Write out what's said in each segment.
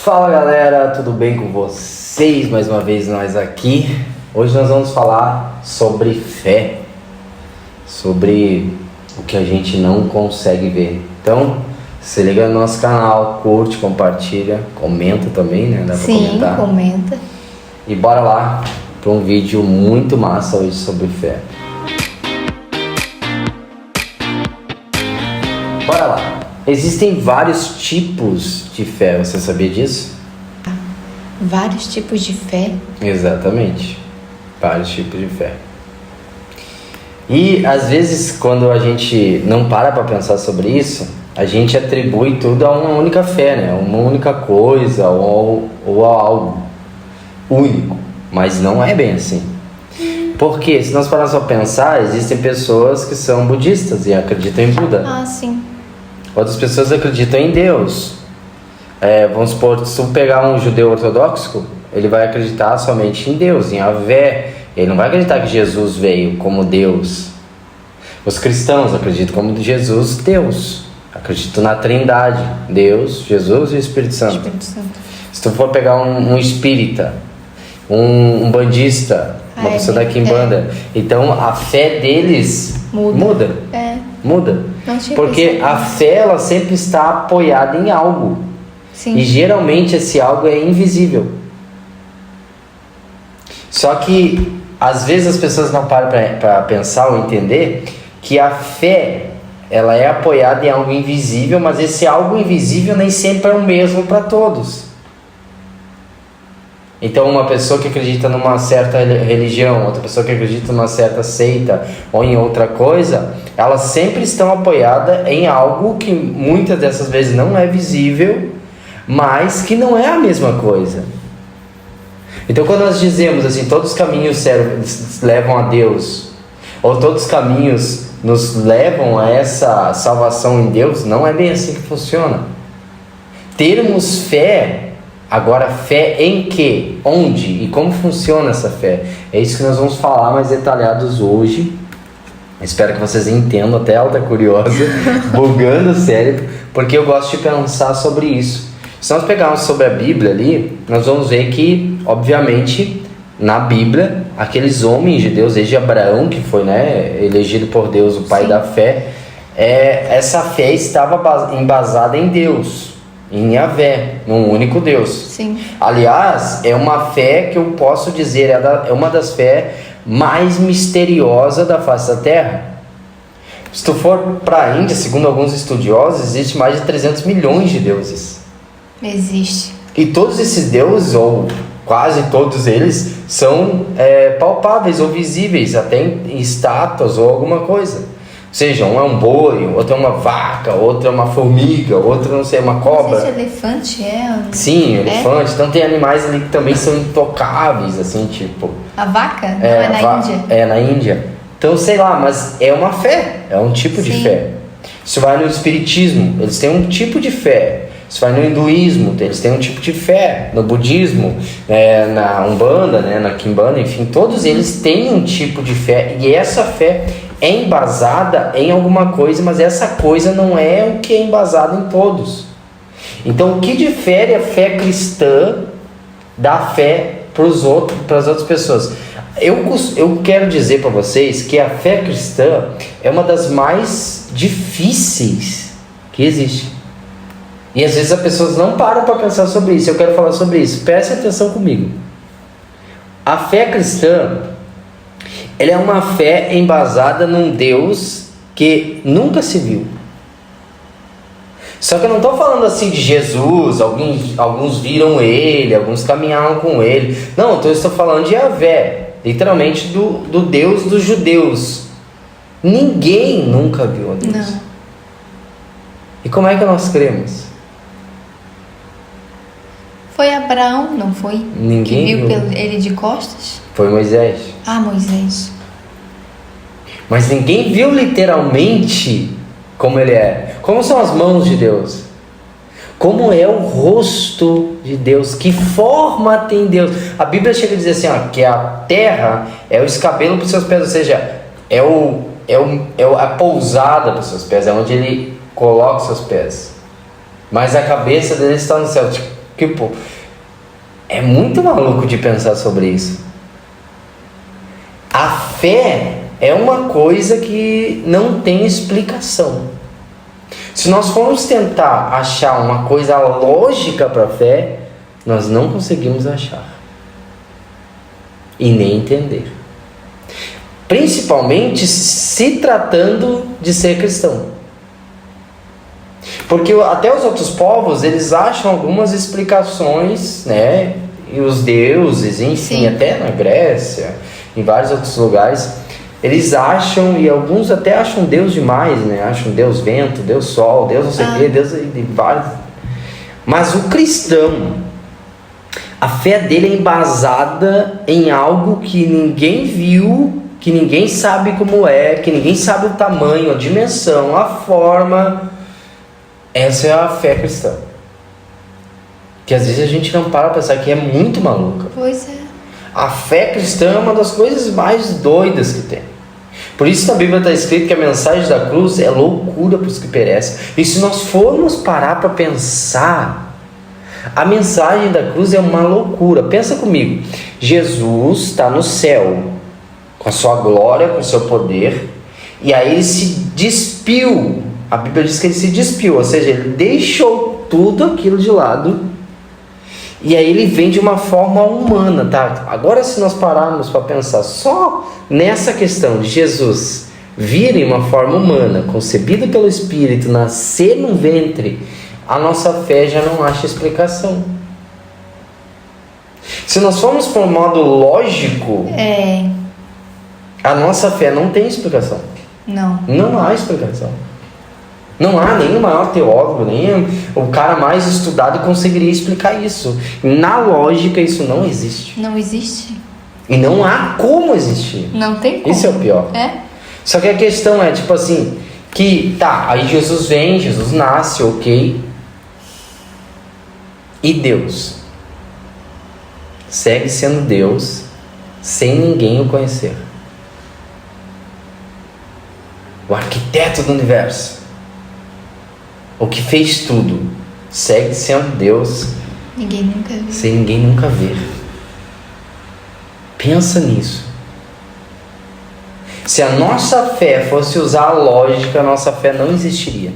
Fala galera, tudo bem com vocês? Mais uma vez nós aqui. Hoje nós vamos falar sobre fé, sobre o que a gente não consegue ver. Então, se liga no nosso canal, curte, compartilha, comenta também, né? Dá pra comentar. Comenta. E bora lá para um vídeo muito massa hoje sobre fé. Bora lá. Existem vários tipos de fé, você sabia disso? Vários tipos de fé? Exatamente, vários tipos de fé. E às vezes quando a gente não para pensar sobre isso, a gente atribui tudo a uma única fé, né? Uma única coisa ou a algo único, mas não é bem assim. Porque se nós pararmos a pensar, existem pessoas que são budistas e acreditam em Buda. Ah, sim. Outras pessoas acreditam em Deus. Vamos supor, se tu pegar um judeu ortodoxo, ele vai acreditar somente em Deus, em Yahvé. Ele não vai acreditar que Jesus veio como Deus. Os cristãos acreditam como Jesus, Deus. Acreditam na Trindade, Deus, Jesus e o Espírito Santo. Se tu for pegar um espírita, um bandista, uma pessoa da Quimbanda, então a fé deles muda. Muda. Porque a fé, ela sempre está apoiada em algo. Sim. E geralmente esse algo é invisível. Só que às vezes as pessoas não param para pensar ou entender que a fé, ela é apoiada em algo invisível, mas esse algo invisível nem sempre é o mesmo para todos. Então uma pessoa que acredita numa certa religião, outra pessoa que acredita numa certa seita ou em outra coisa, elas sempre estão apoiadas em algo que muitas dessas vezes não é visível, mas que não é a mesma coisa. Então quando nós dizemos assim, todos os caminhos levam a Deus, ou todos os caminhos nos levam a essa salvação em Deus, não é bem assim que funciona. Termos fé, agora fé em quê? Onde? E como funciona essa fé? É isso que nós vamos falar mais detalhados hoje. Espero que vocês entendam, até ela tá curiosa, bugando o cérebro, porque eu gosto de pensar sobre isso. Se nós pegarmos sobre a Bíblia ali, nós vamos ver que, obviamente, na Bíblia, aqueles homens de Deus, desde Abraão, que foi, elegido por Deus, o pai da fé, essa fé estava embasada em Deus, em Yahvé, num único Deus. Sim. Aliás, é uma fé que eu posso dizer, é uma das fé mais misteriosa da face da Terra. Se tu for para a Índia, segundo alguns estudiosos, existe mais de 300 milhões de deuses. Existe. E todos esses deuses, ou quase todos eles, são palpáveis ou visíveis, até em estátuas ou alguma coisa. Ou seja, um é um boi, outro é uma vaca, outro é uma formiga, outro não sei, uma cobra. Esse elefante Sim, elefante. Então tem animais ali que também são intocáveis, assim, tipo... A vaca? Não, é na Índia. É na Índia. Então, sei lá, mas é uma fé, é um tipo de fé. Se vai no espiritismo, eles têm um tipo de fé. Se vai no hinduísmo, eles têm um tipo de fé. No budismo, na Umbanda, na Quimbanda, enfim, todos eles têm um tipo de fé. E essa fé é embasada em alguma coisa, mas essa coisa não é o que é embasado em todos. Então, o que difere a fé cristã da fé para as outras pessoas? Eu quero dizer para vocês que a fé cristã é uma das mais difíceis que existe. E às vezes as pessoas não param para pensar sobre isso. Eu quero falar sobre isso. Preste atenção comigo. A fé cristã, ela é uma fé embasada num Deus que nunca se viu. Só que eu não estou falando assim de Jesus, alguns viram ele, alguns caminharam com ele. Não, eu estou falando de Yahvé, literalmente do Deus dos judeus. Ninguém nunca viu a Deus. Não. E como é que nós cremos? Foi Abraão, não foi? Ninguém que viu viu. Ele de costas? Foi Moisés. Ah, Moisés. Mas ninguém viu literalmente como ele é. Como são as mãos de Deus? Como é o rosto de Deus? Que forma tem Deus? A Bíblia chega a dizer assim, que a terra é o escabelo para os seus pés, ou seja, é a pousada para os seus pés, é onde ele coloca os seus pés. Mas a cabeça dele está no céu. Tipo, é muito maluco de pensar sobre isso. A fé é uma coisa que não tem explicação. Se nós formos tentar achar uma coisa lógica para a fé, nós não conseguimos achar. E nem entender. Principalmente se tratando de ser cristão. Porque até os outros povos, eles acham algumas explicações, né? E os deuses, enfim, Sim. até na Grécia, em vários outros lugares, eles acham, e alguns até acham Deus demais, né? Acham Deus vento, Deus sol, Deus não sei o quê, Deus de vários. Mas o cristão, a fé dele é embasada em algo que ninguém viu, que ninguém sabe como é, que ninguém sabe o tamanho, a dimensão, a forma. Essa é a fé cristã. Que às vezes a gente não para pensar que é muito maluca. Pois é. A fé cristã é uma das coisas mais doidas que tem. Por isso na Bíblia está escrito que a mensagem da cruz é loucura para os que perecem. E se nós formos parar para pensar, a mensagem da cruz é uma loucura. Pensa comigo. Jesus está no céu, com a sua glória, com o seu poder, e aí ele se despiu. A Bíblia diz que ele se despiu, ou seja, ele deixou tudo aquilo de lado, e aí ele vem de uma forma humana, tá? Agora, se nós pararmos para pensar só nessa questão de Jesus vir em uma forma humana, concebida pelo Espírito, nascer no ventre, a nossa fé já não acha explicação. Se nós formos por um modo lógico, a nossa fé não tem explicação. Não há explicação. Não há nem o maior teólogo, nem o cara mais estudado conseguiria explicar isso. Na lógica, isso não existe. Não existe. E não há como existir. Não tem como. Isso é o pior. Só que a questão é, tipo assim, que tá, aí Jesus vem, Jesus nasce, ok. E Deus segue sendo Deus sem ninguém o conhecer. O arquiteto do universo, o que fez tudo, segue sendo Deus Ninguém nunca viu. sem ninguém nunca ver. Pensa nisso. Se a nossa fé fosse usar a lógica, a nossa fé não existiria.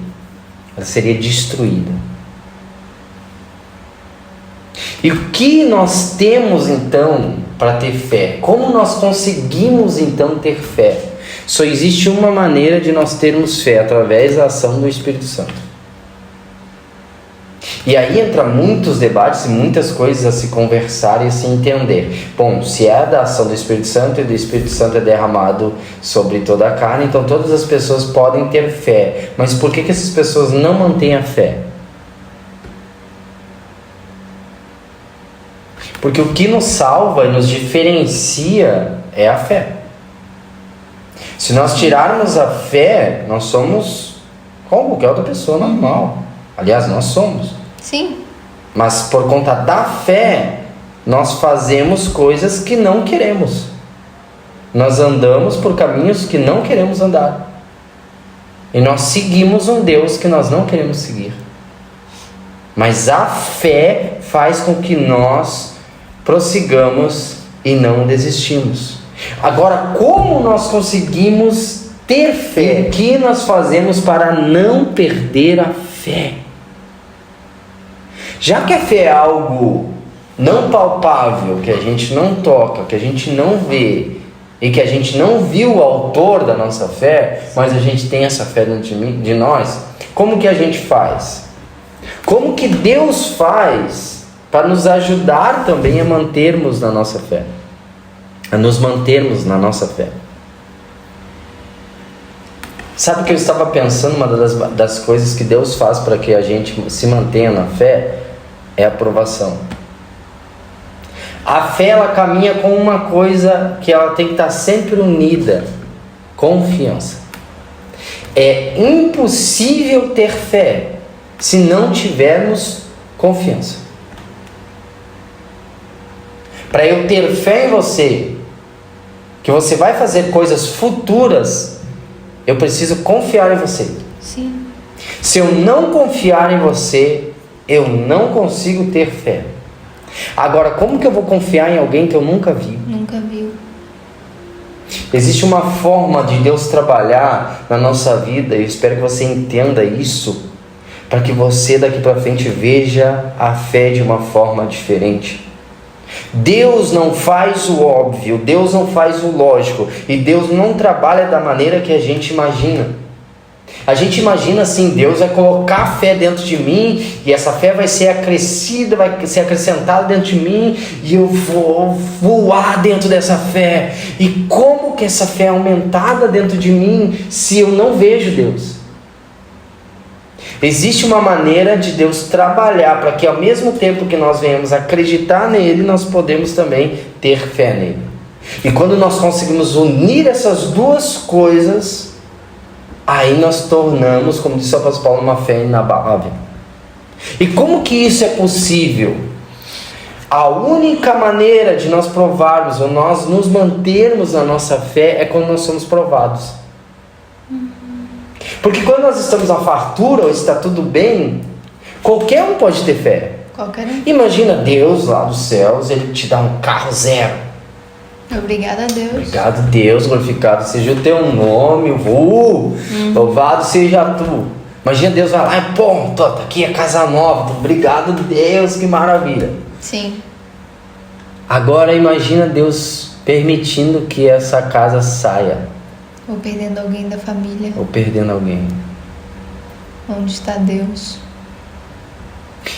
Ela seria destruída. E o que nós temos então para ter fé? Como nós conseguimos então ter fé? Só existe uma maneira de nós termos fé, através da ação do Espírito Santo. E aí entra muitos debates e muitas coisas a se conversar e a se entender. Bom, se é da ação do Espírito Santo e do Espírito Santo é derramado sobre toda a carne, então todas as pessoas podem ter fé. Mas por que essas pessoas não mantêm a fé? Porque o que nos salva e nos diferencia é a fé. Se nós tirarmos a fé, nós somos como qualquer outra pessoa normal. Aliás, nós somos. Sim. Mas por conta da fé, nós fazemos coisas que não queremos. Nós andamos por caminhos que não queremos andar. E nós seguimos um Deus que nós não queremos seguir. Mas a fé faz com que nós prossigamos e não desistimos. Agora, como nós conseguimos ter fé? O que nós fazemos para não perder a fé? Já que a fé é algo não palpável, que a gente não toca, que a gente não vê, e que a gente não viu o autor da nossa fé, mas a gente tem essa fé dentro de nós, como que a gente faz? Como que Deus faz para nos ajudar também a mantermos na nossa fé? A nos mantermos na nossa fé. Sabe o que eu estava pensando? Uma das coisas que Deus faz para que a gente se mantenha na fé é a aprovação. A fé, ela caminha com uma coisa que ela tem que estar sempre unida: confiança. É impossível ter fé se não tivermos confiança. Para eu ter fé em você, que você vai fazer coisas futuras, eu preciso confiar em você. Sim. Se eu não confiar em você, eu não consigo ter fé. Agora, como que eu vou confiar em alguém que eu nunca vi? Nunca viu. Existe uma forma de Deus trabalhar na nossa vida, e eu espero que você entenda isso, para que você daqui para frente veja a fé de uma forma diferente. Deus não faz o óbvio, Deus não faz o lógico, e Deus não trabalha da maneira que a gente imagina. A gente imagina assim, Deus vai colocar fé dentro de mim, e essa fé vai ser acrescida, vai ser acrescentada dentro de mim, e eu vou voar dentro dessa fé. E como que essa fé é aumentada dentro de mim se eu não vejo Deus? Existe uma maneira de Deus trabalhar para que ao mesmo tempo que nós venhamos acreditar nele, nós podemos também ter fé nele. E quando nós conseguimos unir essas duas coisas, aí nós tornamos, como disse o apóstolo Paulo, uma fé inabalável. E como que isso é possível? A única maneira de nós provarmos ou nós nos mantermos na nossa fé é quando nós somos provados. Porque quando nós estamos na fartura ou está tudo bem, qualquer um pode ter fé. Qualquer um. Imagina Deus lá dos céus, ele te dá um carro zero. Obrigada a Deus. Obrigado Deus, glorificado seja o teu nome, louvado seja tu. Imagina Deus vai lá e pô, tá aqui a casa nova, obrigado Deus, que maravilha. Sim. Agora imagina Deus permitindo que essa casa saia. Ou perdendo alguém da família. Ou perdendo alguém. Onde está Deus?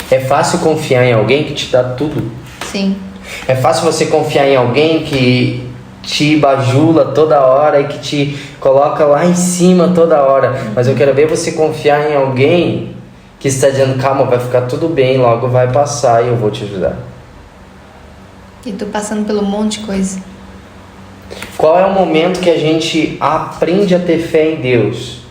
É fácil confiar em alguém que te dá tudo. Sim. É fácil você confiar em alguém que te bajula toda hora e que te coloca lá em cima toda hora. Mas eu quero ver você confiar em alguém que está dizendo, calma, vai ficar tudo bem, logo vai passar e eu vou te ajudar. E tu passando pelo monte de coisa. Qual é o momento que a gente aprende a ter fé em Deus?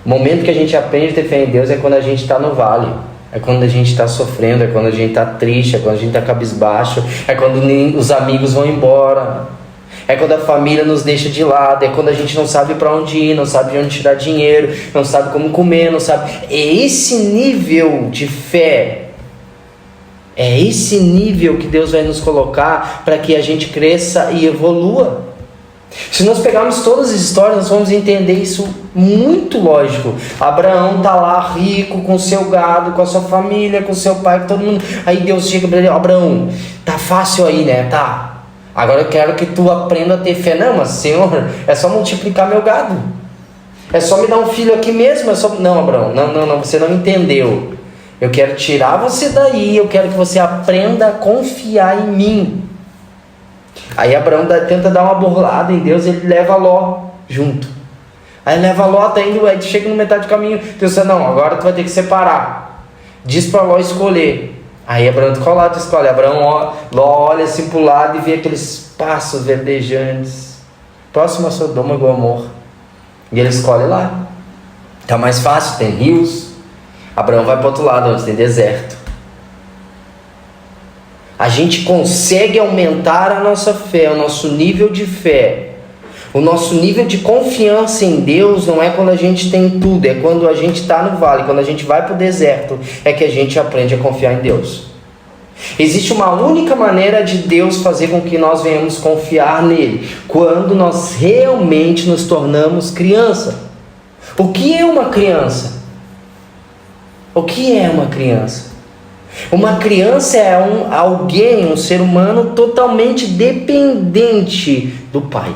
O momento que a gente aprende a ter fé em Deus é quando a gente está no vale. É quando a gente está sofrendo, é quando a gente está triste, é quando a gente está cabisbaixo, é quando os amigos vão embora, é quando a família nos deixa de lado, é quando a gente não sabe para onde ir, não sabe de onde tirar dinheiro, não sabe como comer, não sabe. É esse nível de fé, é esse nível que Deus vai nos colocar para que a gente cresça e evolua. Se nós pegarmos todas as histórias, nós vamos entender isso muito lógico. Abraão está lá rico, com seu gado, com a sua família, com seu pai, com todo mundo. Aí Deus chega para ele, Abraão, tá fácil aí, né? Tá. Agora eu quero que tu aprenda a ter fé. Não, mas Senhor, é só multiplicar meu gado. É só me dar um filho aqui mesmo. É só... Não, Abraão, não, você não entendeu. Eu quero tirar você daí, eu quero que você aprenda a confiar em mim. Aí Abraão tenta dar uma burlada em Deus, ele leva Ló junto. Aí leva Ló, tá indo, aí chega no metade do caminho, Deus diz, não, agora tu vai ter que separar. Diz para Ló escolher. Aí Abraão ficou lá, tu escolhe. Ló olha assim pro lado e vê aqueles passos verdejantes, próximo a Sodoma e Gomorra. E ele escolhe lá. Tá mais fácil, tem rios. Abraão vai para outro lado, onde tem deserto. A gente consegue aumentar a nossa fé, o nosso nível de fé. O nosso nível de confiança em Deus não é quando a gente tem tudo, é quando a gente está no vale, quando a gente vai para o deserto, é que a gente aprende a confiar em Deus. Existe uma única maneira de Deus fazer com que nós venhamos confiar nele, quando nós realmente nos tornamos criança. O que é uma criança? O que é uma criança? Uma criança é alguém, um ser humano totalmente dependente do pai.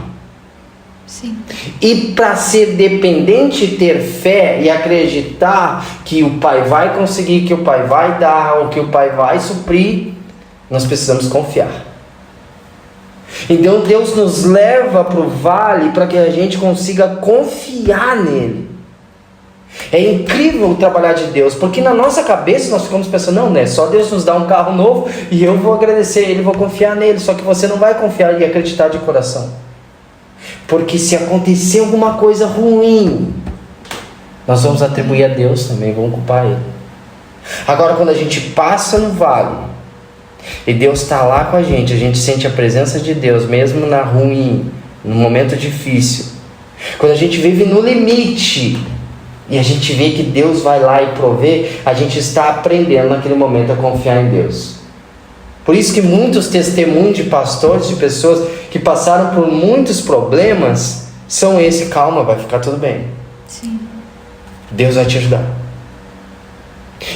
Sim. E para ser dependente, ter fé e acreditar que o pai vai conseguir, que o pai vai dar, ou que o pai vai suprir, nós precisamos confiar. Então Deus nos leva para o vale para que a gente consiga confiar nele. É incrível o trabalhar de Deus, porque na nossa cabeça nós ficamos pensando, não, né? Só Deus nos dá um carro novo e eu vou agradecer Ele, vou confiar nele. Só que você não vai confiar e acreditar de coração, porque se acontecer alguma coisa ruim, nós vamos atribuir a Deus também, vamos culpar Ele. Agora, quando a gente passa no vale e Deus está lá com a gente sente a presença de Deus, mesmo na ruim, no momento difícil. Quando a gente vive no limite, e a gente vê que Deus vai lá e provê, a gente está aprendendo naquele momento a confiar em Deus. Por isso que muitos testemunhos de pastores, de pessoas que passaram por muitos problemas, são esse: calma, vai ficar tudo bem. Sim. Deus vai te ajudar.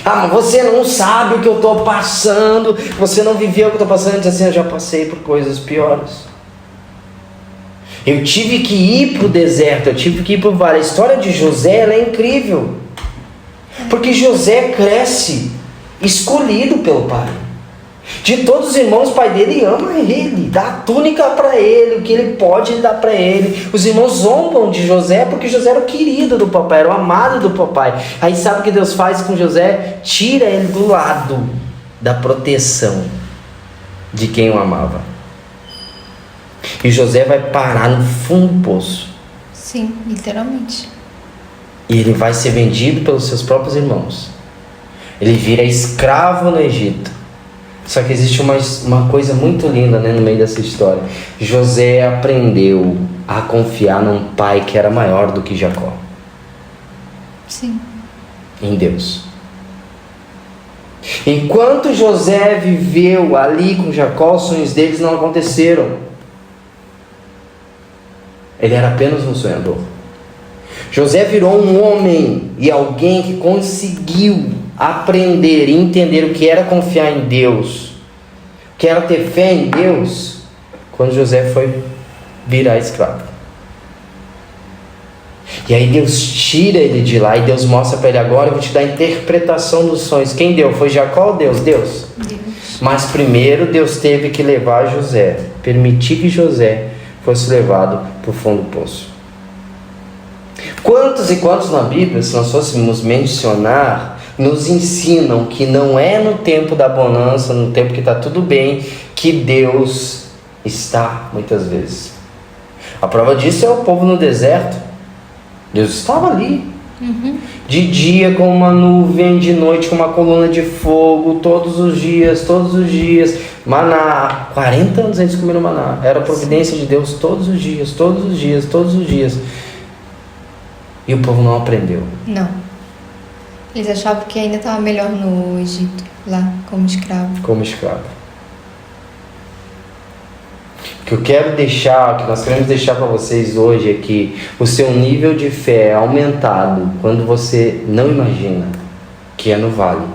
Ah, mas você não sabe o que eu estou passando, você não viveu o que eu estou passando. Ele diz assim: eu já passei por coisas piores. Eu tive que ir para o deserto, eu tive que ir para o vale. A história de José, ela é incrível. Porque José cresce escolhido pelo pai. De todos os irmãos, o pai dele ama ele, dá a túnica para ele, o que ele pode ele dá para ele. Os irmãos zombam de José porque José era o querido do papai, era o amado do papai. Aí sabe o que Deus faz com José? Tira ele do lado da proteção de quem o amava. E José vai parar no fundo do poço. Sim, literalmente. E ele vai ser vendido pelos seus próprios irmãos. Ele vira escravo no Egito. Só que existe uma coisa muito linda, né, no meio dessa história. José aprendeu a confiar num pai que era maior do que Jacó. Sim. Em Deus. Enquanto José viveu ali com Jacó, os sonhos deles não aconteceram. Ele era apenas um sonhador. José virou um homem e alguém que conseguiu aprender e entender o que era confiar em Deus, o que era ter fé em Deus, quando José foi virar escravo. E aí Deus tira ele de lá e Deus mostra para ele: agora eu vou te dar a interpretação dos sonhos. Quem deu? Foi Jacó ou Deus? Deus. Mas primeiro Deus teve que levar José, permitir que José fosse levado para o fundo do poço. Quantos e quantos na Bíblia, se nós fôssemos mencionar, nos ensinam que não é no tempo da bonança, no tempo que está tudo bem, que Deus está, muitas vezes. A prova disso é o povo no deserto. Deus estava ali. De dia com uma nuvem, de noite com uma coluna de fogo, todos os dias. Maná, 40 anos eles comeram maná. Era a providência de Deus todos os dias. E o povo não aprendeu. Não. Eles achavam que ainda estava melhor no Egito, lá, como escravo. O que eu quero deixar, o que nós queremos deixar para vocês hoje é que o seu nível de fé é aumentado quando você não imagina que é no vale.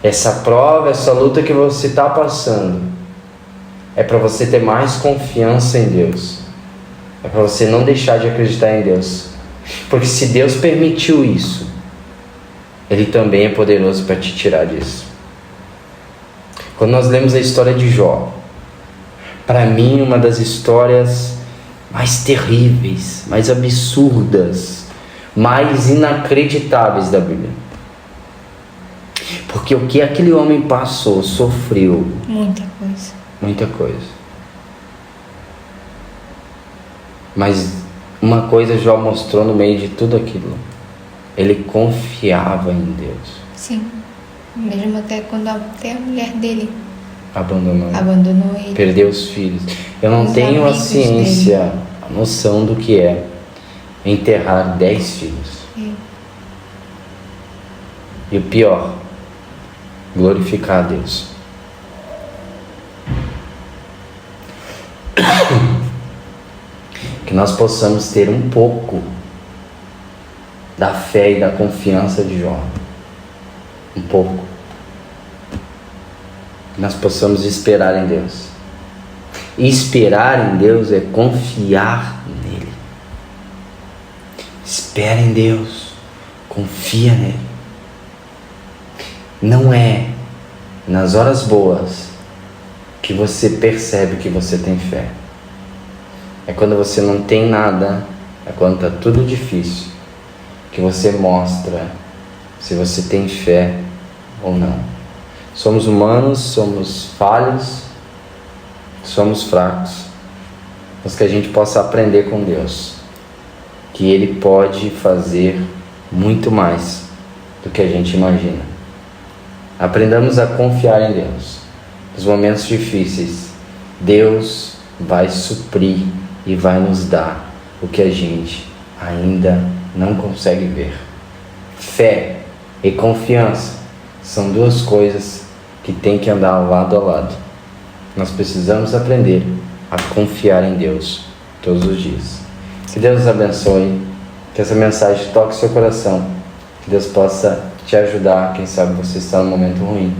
Essa prova, essa luta que você está passando é para você ter mais confiança em Deus. É para você não deixar de acreditar em Deus. Porque se Deus permitiu isso, Ele também é poderoso para te tirar disso. Quando nós lemos a história de Jó, para mim uma das histórias mais terríveis, mais absurdas, mais inacreditáveis da Bíblia. Porque o que aquele homem passou, sofreu. Muita coisa. Mas uma coisa Jó mostrou no meio de tudo aquilo: ele confiava em Deus. Sim, mesmo até quando até a mulher dele abandonou ele, perdeu os filhos. Eu não tenho a ciência, a noção do que é enterrar 10 filhos. E o pior, glorificar a Deus. Que nós possamos ter um pouco da fé e da confiança de Jó. Um pouco. Que nós possamos esperar em Deus. E esperar em Deus é confiar nele. Espera em Deus. Confia nele. Não é nas horas boas que você percebe que você tem fé. É quando você não tem nada, é quando está tudo difícil, que você mostra se você tem fé ou não. Somos humanos, somos falhos, somos fracos, mas que a gente possa aprender com Deus, que Ele pode fazer muito mais do que a gente imagina. Aprendamos a confiar em Deus. Nos momentos difíceis, Deus vai suprir e vai nos dar o que a gente ainda não consegue ver. Fé e confiança são duas coisas que têm que andar lado a lado. Nós precisamos aprender a confiar em Deus todos os dias. Que Deus nos abençoe, que essa mensagem toque seu coração, que Deus possa te ajudar. Quem sabe você está num momento ruim,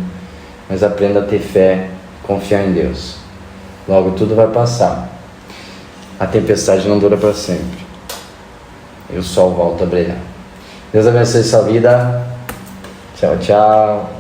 mas aprenda a ter fé, confiar em Deus. Logo tudo vai passar. A tempestade não dura para sempre. E o sol volta a brilhar. Deus abençoe sua vida. Tchau, tchau.